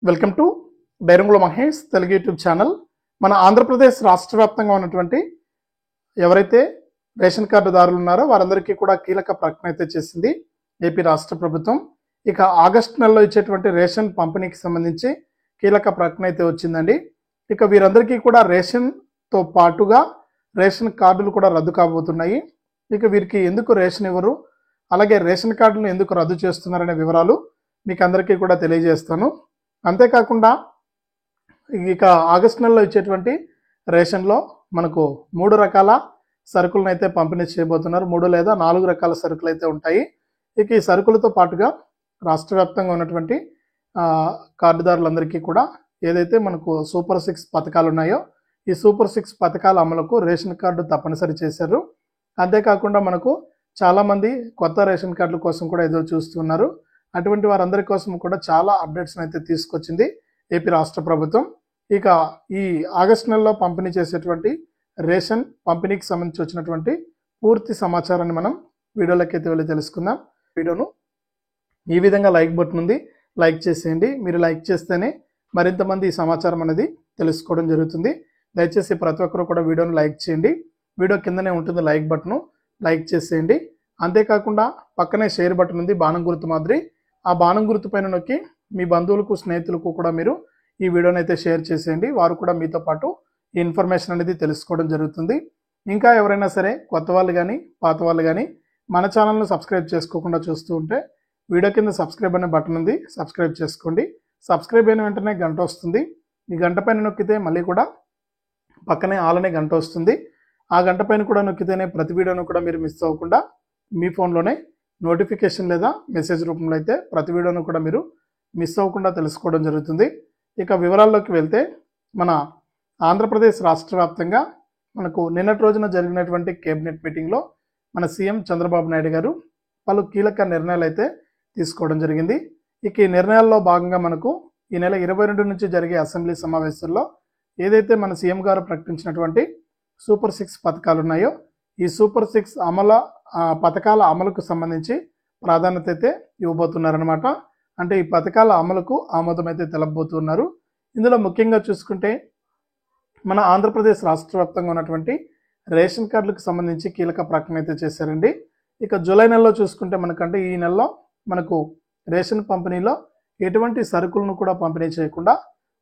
Welcome to Dairangula Mahesh Telugu YouTube channel. మన ఆంధ్రప్రదేశ్ రాష్ట్ర వ్యాప్తంగా ఉన్నటువంటి ఎవరైతే రేషన్ కార్డుదారులు ఉన్నారో వారందరికీ కూడా కీలక ప్రకటన అయితే చేసింది ఏపీ రాష్ట్ర ప్రభుత్వం. ఇక ఆగస్టు నెలలో ఇచ్చేటువంటి రేషన్ పంపిణీకి సంబంధించి కీలక ప్రకటన అయితే వచ్చిందండి. ఇక వీరందరికీ కూడా రేషన్తో పాటుగా రేషన్ కార్డులు కూడా రద్దు కాబోతున్నాయి. ఇక వీరికి ఎందుకు రేషన్ ఇవ్వరు, అలాగే రేషన్ కార్డులను ఎందుకు రద్దు చేస్తున్నారనే వివరాలు మీకు అందరికీ కూడా తెలియజేస్తాను. అంతేకాకుండా ఇక ఆగస్టు నెలలో ఇచ్చేటువంటి రేషన్లో మనకు 3 రకాల సరుకులను అయితే పంపిణీ చేయబోతున్నారు. 3 లేదా 4 రకాల సరుకులు అయితే ఉంటాయి. ఇక ఈ సరుకులతో పాటుగా రాష్ట్ర వ్యాప్తంగా ఉన్నటువంటి కార్డుదారులందరికీ కూడా ఏదైతే మనకు సూపర్ 6 పథకాలు ఉన్నాయో ఈ సూపర్ 6 పథకాల అమలుకు రేషన్ కార్డు తప్పనిసరి చేశారు. అంతేకాకుండా మనకు చాలామంది కొత్త రేషన్ కార్డుల కోసం కూడా ఎదురు చూస్తున్నారు. అటువంటి వారందరి కోసం కూడా చాలా అప్డేట్స్ అయితే తీసుకొచ్చింది ఏపీ రాష్ట్ర ప్రభుత్వం. ఇక ఈ ఆగస్టు నెలలో పంపిణీ చేసేటువంటి రేషన్ పంపిణీకి సంబంధించి వచ్చినటువంటి పూర్తి సమాచారాన్ని మనం వీడియోలోకి అయితే వెళ్ళి తెలుసుకుందాం. వీడియోను ఈ విధంగా లైక్ బటన్ ఉంది, లైక్ చేసేయండి. మీరు లైక్ చేస్తేనే మరింత మంది ఈ సమాచారం అనేది తెలుసుకోవడం జరుగుతుంది. దయచేసి ప్రతి ఒక్కరు కూడా వీడియోను లైక్ చేయండి. వీడియో కిందనే ఉంటుంది లైక్ బటన్, లైక్ చేసేయండి. అంతేకాకుండా పక్కనే షేర్ బటన్ ఉంది బాణం గుర్తు మాదిరి. ఆ బాణం గుర్తు పైన నొక్కి మీ బంధువులకు స్నేహితులకు కూడా మీరు ఈ వీడియోని అయితే షేర్ చేసేయండి. వారు కూడా మీతో పాటు ఈ ఇన్ఫర్మేషన్ అనేది తెలుసుకోవడం జరుగుతుంది. ఇంకా ఎవరైనా సరే కొత్త వాళ్ళు కానీ పాత వాళ్ళు కానీ మన ఛానల్ను సబ్స్క్రైబ్ చేసుకోకుండా చూస్తూ ఉంటే వీడియో కింద సబ్స్క్రైబ్ అనే బటన్ ఉంది, సబ్స్క్రైబ్ చేసుకోండి. సబ్స్క్రైబ్ అయిన వెంటనే గంట వస్తుంది. ఈ గంట పైన నొక్కితే మళ్ళీ కూడా పక్కనే ఆల్ అనే గంట వస్తుంది. ఆ గంట పైన కూడా నొక్కితేనే ప్రతి వీడియోను కూడా మీరు మిస్ అవ్వకుండా మీ ఫోన్లోనే నోటిఫికేషన్ లేదా మెసేజ్ రూపంలో అయితే ప్రతి వీడియోను కూడా మీరు మిస్ అవ్వకుండా తెలుసుకోవడం జరుగుతుంది. ఇక వివరాల్లోకి వెళ్తే మన ఆంధ్రప్రదేశ్ రాష్ట్ర వ్యాప్తంగా మనకు నిన్నటి రోజున జరిగినటువంటి కేబినెట్ మీటింగ్లో మన సీఎం చంద్రబాబు నాయుడు గారు పలు కీలక నిర్ణయాలు అయితే తీసుకోవడం జరిగింది. ఇక ఈ నిర్ణయాల్లో భాగంగా మనకు ఈ నెల 22 నుంచి జరిగే అసెంబ్లీ సమావేశాల్లో ఏదైతే మన సీఎం గారు ప్రకటించినటువంటి సూపర్ 6 పథకాలు ఉన్నాయో ఈ సూపర్ 6 పథకాల అమలుకు సంబంధించి ప్రాధాన్యత అయితే ఇవ్వబోతున్నారనమాట. అంటే ఈ పథకాల అమలుకు ఆమోదం అయితే తెలపబోతున్నారు. ఇందులో ముఖ్యంగా చూసుకుంటే మన ఆంధ్రప్రదేశ్ రాష్ట్ర వ్యాప్తంగా ఉన్నటువంటి రేషన్ కార్డులకు సంబంధించి కీలక ప్రకటన అయితే చేశారండి. ఇక జూలై నెలలో చూసుకుంటే మనకంటే ఈ నెలలో మనకు రేషన్ పంపిణీలో ఎటువంటి సరుకులను కూడా పంపిణీ చేయకుండా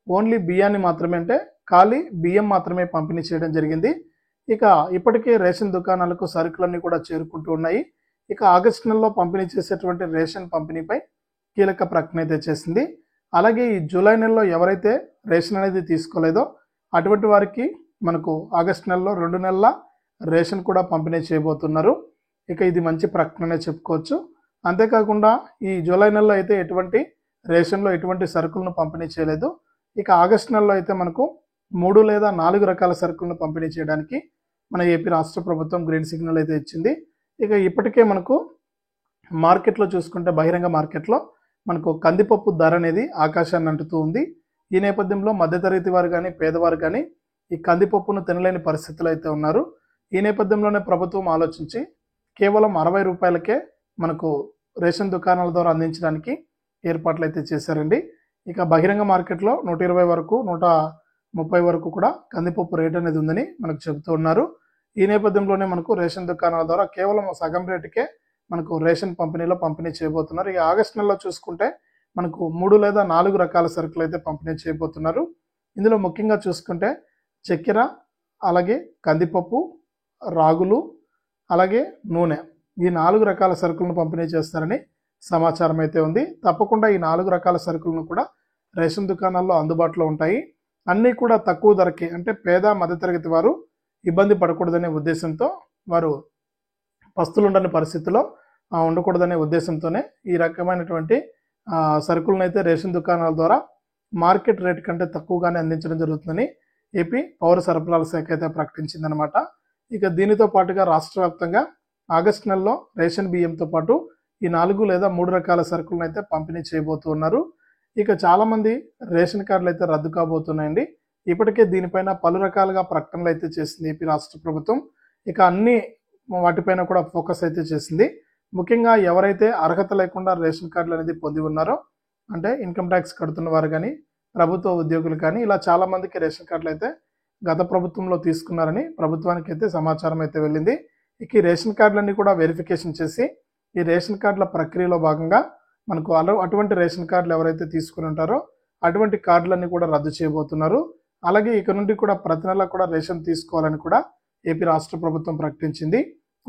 ఓన్లీ బియ్యాన్ని మాత్రమే, అంటే ఖాళీ బియ్యం మాత్రమే పంపిణీ చేయడం జరిగింది. ఇక ఇప్పటికే రేషన్ దుకాణాలకు సరుకులన్నీ కూడా చేరుకుంటూ ఉన్నాయి. ఇక ఆగస్టు నెలలో పంపిణీ చేసేటువంటి రేషన్ పంపిణీపై కీలక ప్రకటన అయితే చేసింది. అలాగే ఈ జూలై నెలలో ఎవరైతే రేషన్ అనేది తీసుకోలేదో అటువంటి వారికి మనకు ఆగస్టు నెలలో 2 నెలల రేషన్ కూడా పంపిణీ చేయబోతున్నారు. ఇక ఇది మంచి ప్రకటననే చెప్పుకోవచ్చు. అంతేకాకుండా ఈ జూలై నెలలో అయితే ఎటువంటి రేషన్లో ఎటువంటి సరుకులను పంపిణీ చేయలేదు. ఇక ఆగస్టు నెలలో అయితే మనకు 3 లేదా 4 రకాల సరుకులను పంపిణీ చేయడానికి మన ఏపీ రాష్ట్ర ప్రభుత్వం గ్రీన్ సిగ్నల్ అయితే ఇచ్చింది. ఇక ఇప్పటికే మనకు మార్కెట్లో చూసుకుంటే బహిరంగ మార్కెట్లో మనకు కందిపప్పు ధర అనేది ఆకాశాన్ని అంటుతూ ఉంది. ఈ నేపథ్యంలో మధ్యతరగతి వారు కానీ పేదవారు కానీ ఈ కందిపప్పును తినలేని పరిస్థితులు అయితే ఉన్నారు. ఈ నేపథ్యంలోనే ప్రభుత్వం ఆలోచించి కేవలం 60 రూపాయలకే మనకు రేషన్ దుకాణాల ద్వారా అందించడానికి ఏర్పాట్లు అయితే చేశారండి. ఇక బహిరంగ మార్కెట్లో 120 వరకు 130 వరకు కూడా కందిపప్పు రేట్ అనేది ఉందని మనకు చెబుతూ ఉన్నారు. ఈ నేపథ్యంలోనే మనకు రేషన్ దుకాణాల ద్వారా కేవలం సగం రేటుకే మనకు రేషన్ పంపిణీ చేయబోతున్నారు. ఇక ఆగస్టు నెలలో చూసుకుంటే మనకు 3 లేదా 4 రకాల సరుకులు అయితే పంపిణీ చేయబోతున్నారు. ఇందులో ముఖ్యంగా చూసుకుంటే చక్కెర, అలాగే కందిపప్పు, రాగులు, అలాగే నూనె, ఈ 4 రకాల సరుకులను పంపిణీ చేస్తారని సమాచారం అయితే ఉంది. తప్పకుండా ఈ 4 రకాల సరుకులను కూడా రేషన్ దుకాణాల్లో అందుబాటులో ఉంటాయి. అన్నీ కూడా తక్కువ ధరకి, అంటే పేద మధ్యతరగతి వారు ఇబ్బంది పడకూడదనే ఉద్దేశంతో, వారు పస్తులుండని పరిస్థితిలో ఉండకూడదనే ఉద్దేశంతోనే ఈ రకమైనటువంటి సరుకులను అయితే రేషన్ దుకాణాల ద్వారా మార్కెట్ రేట్ కంటే తక్కువగానే అందించడం జరుగుతుందని ఏపీ పౌర సరఫరాల శాఖ అయితే ప్రకటించిందనమాట. ఇక దీనితో పాటుగా రాష్ట్ర వ్యాప్తంగా ఆగస్టు నెలలో రేషన్ బియ్యంతో పాటు ఈ 4 లేదా 3 రకాల సరుకులను అయితే పంపిణీ చేయబోతున్నారు. ఇక చాలామంది రేషన్ కార్డులు అయితే రద్దు కాబోతున్నాయండి. ఇప్పటికే దీనిపైన పలు రకాలుగా ప్రకటనలు అయితే చేసింది ఏపీ రాష్ట్ర ప్రభుత్వం. ఇక అన్ని వాటిపైన కూడా ఫోకస్ అయితే చేసింది. ముఖ్యంగా ఎవరైతే అర్హత లేకుండా రేషన్ కార్డులు అనేది పొంది ఉన్నారో, అంటే ఇన్కమ్ ట్యాక్స్ కడుతున్న వారు కానీ ప్రభుత్వ ఉద్యోగులు కానీ ఇలా చాలా మందికి రేషన్ కార్డులు అయితే గత ప్రభుత్వంలో తీసుకున్నారని ప్రభుత్వానికి అయితే సమాచారం అయితే వెళ్ళింది. ఇక ఈ రేషన్ కార్డులన్నీ కూడా వెరిఫికేషన్ చేసి ఈ రేషన్ కార్డుల ప్రక్రియలో భాగంగా మనకు అటువంటి రేషన్ కార్డులు ఎవరైతే తీసుకుని ఉంటారో అటువంటి కార్డులన్నీ కూడా రద్దు చేయబోతున్నారు. అలాగే ఇక నుండి కూడా ప్రతి నెల కూడా రేషన్ తీసుకోవాలని కూడా ఏపీ రాష్ట్ర ప్రభుత్వం ప్రకటించింది.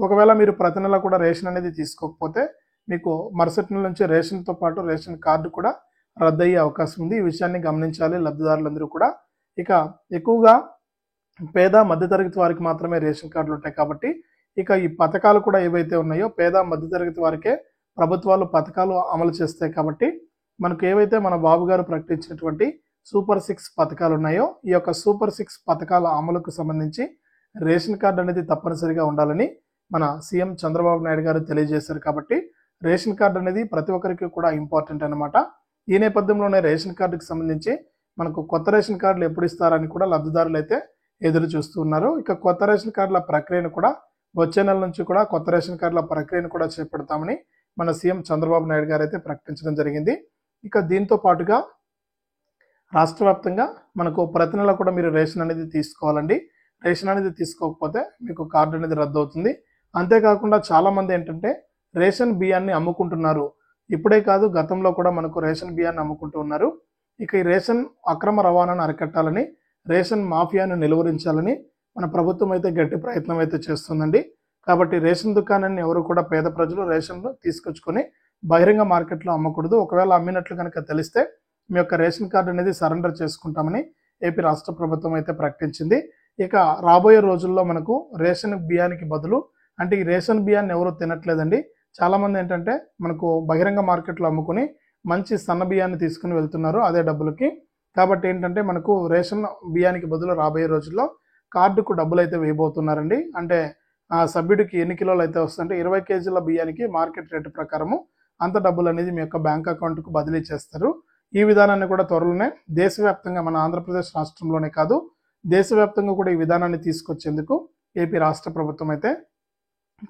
ఒకవేళ మీరు ప్రతి నెల కూడా రేషన్ అనేది తీసుకోకపోతే మీకు మరుసటి నెల నుంచి రేషన్తో పాటు రేషన్ కార్డు కూడా రద్దయ్యే అవకాశం ఉంది. ఈ విషయాన్ని గమనించాలి లబ్ధిదారులందరూ కూడా. ఇక ఎక్కువగా పేద మధ్యతరగతి వారికి మాత్రమే రేషన్ కార్డులు ఉంటాయి కాబట్టి ఇక ఈ పథకాలు కూడా ఏవైతే ఉన్నాయో పేద మధ్యతరగతి వారికే ప్రభుత్వాలు పథకాలు అమలు చేస్తాయి కాబట్టి మనకు ఏవైతే మన బాబు గారు ప్రకటించినటువంటి సూపర్ 6 పథకాలు ఉన్నాయో ఈ యొక్క సూపర్ 6 పథకాల అమలుకు సంబంధించి రేషన్ కార్డు అనేది తప్పనిసరిగా ఉండాలని మన సీఎం చంద్రబాబు నాయుడు గారు తెలియజేశారు. కాబట్టి రేషన్ కార్డు అనేది ప్రతి ఒక్కరికి కూడా ఇంపార్టెంట్ అన్నమాట. ఈ నేపథ్యంలోనే రేషన్ కార్డుకి సంబంధించి మనకు కొత్త రేషన్ కార్డులు ఎప్పుడు ఇస్తారని కూడా లబ్ధిదారులు అయితే ఎదురు చూస్తున్నారు. ఇక కొత్త రేషన్ కార్డుల ప్రక్రియను కూడా వచ్చే నెల నుంచి కూడా కొత్త రేషన్ కార్డుల ప్రక్రియను కూడా చేపడతామని మన సీఎం చంద్రబాబు నాయుడు గారు అయితే ప్రకటించడం జరిగింది. ఇక దీంతో పాటుగా రాష్ట్ర వ్యాప్తంగా మనకు ప్రతి నెల కూడా మీరు రేషన్ అనేది తీసుకోవాలండి. రేషన్ అనేది తీసుకోకపోతే మీకు కార్డు అనేది రద్దు అవుతుంది. అంతేకాకుండా చాలా మంది ఏంటంటే రేషన్ బియ్యాన్ని అమ్ముకుంటున్నారు. ఇప్పుడే కాదు గతంలో కూడా మనకు రేషన్ బియ్యాన్ని అమ్ముకుంటూ ఉన్నారు. ఇక ఈ రేషన్ అక్రమ రవాణాను అరికట్టాలని రేషన్ మాఫియాను నిలువరించాలని మన ప్రభుత్వం అయితే గట్టి ప్రయత్నం అయితే చేస్తుందండి. కాబట్టి రేషన్ దుకాణాన్ని ఎవరు కూడా పేద ప్రజలు రేషన్లు తీసుకొచ్చుకొని బహిరంగ మార్కెట్లో అమ్మకూడదు. ఒకవేళ అమ్మినట్లు కనుక తెలిస్తే మీ యొక్క రేషన్ కార్డు అనేది సరెండర్ చేసుకుంటామని ఏపీ రాష్ట్ర ప్రభుత్వం అయితే ప్రకటించింది. ఇక రాబోయే రోజుల్లో మనకు రేషన్ బియ్యానికి బదులు అంటే ఈ రేషన్ బియ్యాన్ని ఎవరు తినట్లేదండి. చాలామంది ఏంటంటే మనకు బహిరంగ మార్కెట్లో అమ్ముకుని మంచి సన్న బియ్యాన్ని తీసుకుని వెళ్తున్నారు అదే డబ్బులకి. కాబట్టి ఏంటంటే మనకు రేషన్ బియ్యానికి బదులు రాబోయే రోజుల్లో కార్డుకు డబ్బులు అయితే వేయబోతున్నారండి. అంటే ఆ సభ్యుడికి ఎన్ని కిలోలు అయితే వస్తుంటే 20 కేజీల బియ్యానికి మార్కెట్ రేటు ప్రకారము అంత డబ్బులు అనేది మీ యొక్క బ్యాంక్ అకౌంట్కు బదిలీ చేస్తారు. ఈ విధానాన్ని కూడా త్వరలోనే దేశవ్యాప్తంగా మన ఆంధ్రప్రదేశ్ రాష్ట్రంలోనే కాదు దేశవ్యాప్తంగా కూడా ఈ విధానాన్ని తీసుకొచ్చేందుకు ఏపీ రాష్ట్ర ప్రభుత్వం అయితే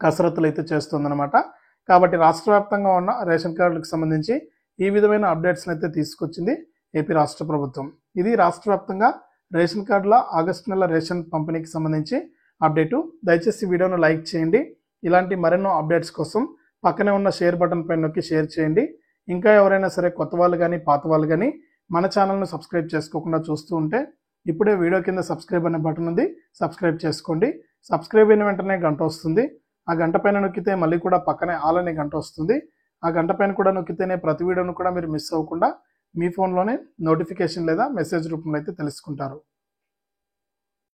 కసరత్తులు అయితే చేస్తుందన్నమాట. కాబట్టి రాష్ట్ర వ్యాప్తంగా ఉన్న రేషన్ కార్డులకు సంబంధించి ఈ విధమైన అప్డేట్స్ని అయితే తీసుకొచ్చింది ఏపీ రాష్ట్ర ప్రభుత్వం. ఇది రాష్ట్ర వ్యాప్తంగా రేషన్ కార్డుల ఆగస్టు నెల రేషన్ పంపిణీకి సంబంధించి అప్డేటు. దయచేసి వీడియోను లైక్ చేయండి. ఇలాంటి మరెన్నో అప్డేట్స్ కోసం పక్కనే ఉన్న షేర్ బటన్ పైన నొక్కి షేర్ చేయండి. ఇంకా ఎవరైనా సరే కొత్త వాళ్ళు కానీ పాత వాళ్ళు కానీ మన ఛానల్ను సబ్స్క్రైబ్ చేసుకోకుండా చూస్తూ ఉంటే ఇప్పుడే వీడియో కింద సబ్స్క్రైబ్ అనే బటన్ ఉంది, సబ్స్క్రైబ్ చేసుకోండి. సబ్స్క్రైబ్ అయిన వెంటనే గంట వస్తుంది. ఆ గంట పైన నొక్కితే మళ్ళీ కూడా పక్కనే ఆల్ అనే గంట వస్తుంది. ఆ గంట పైన కూడా నొక్కితేనే ప్రతి వీడియోను కూడా మీరు మిస్ అవ్వకుండా మీ ఫోన్లోనే నోటిఫికేషన్ లేదా మెసేజ్ రూపంలో అయితే తెలుసుకుంటారు.